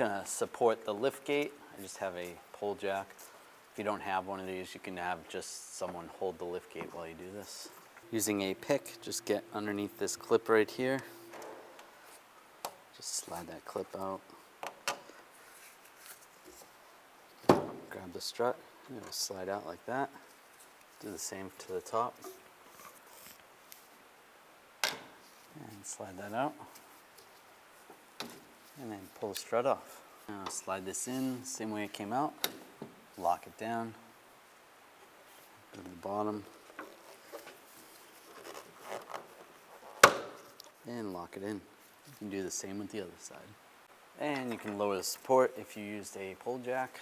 gonna support the lift gate. I just have a pole jack. If you don't have one of these, you can have just someone hold the lift gate while you do this. Using a pick, just get underneath this clip right here. Just slide that clip out. Grab the strut, and it'll slide out like that. Do the same to the top. And slide that out. And then pull the strut off. Now slide this in, same way it came out. Lock it down. Go to the bottom. And lock it in. You can do the same with the other side. And you can lower the support if you used a pole jack.